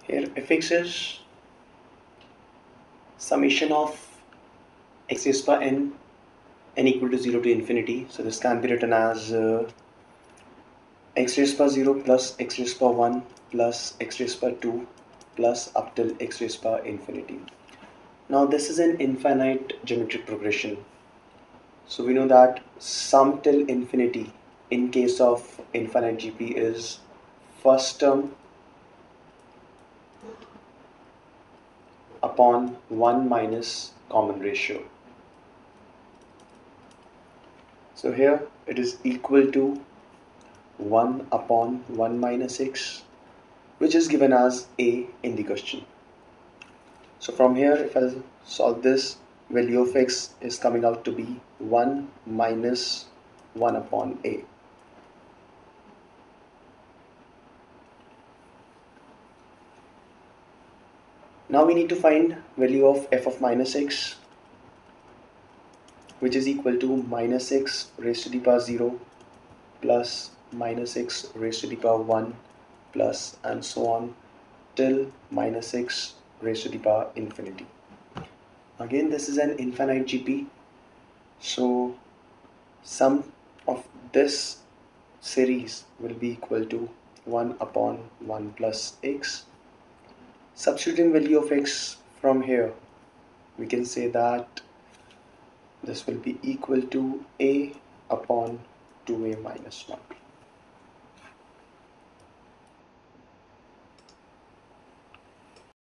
Here fx is summation of x raised by n equal to 0 to infinity. So this can be written as x raised by 0 plus x raised by 1 plus x raised by 2 plus up till x raised by infinity. Now this is an infinite geometric progression. So we know that sum till infinity in case of infinite GP is first term upon 1 minus common ratio. So here it is equal to 1 upon 1 minus x, which is given as a in the question. So from here, if I solve this, value of x is coming out to be 1 minus 1 upon a. Now we need to find value of f of minus x, which is equal to minus x raised to the power 0 plus minus x raised to the power 1 plus and so on till minus x raised to the power infinity. Again, this is an infinite GP, so sum of this series will be equal to 1 upon 1 plus x. Substituting value of x from here, we can say that this will be equal to a upon 2a minus 1.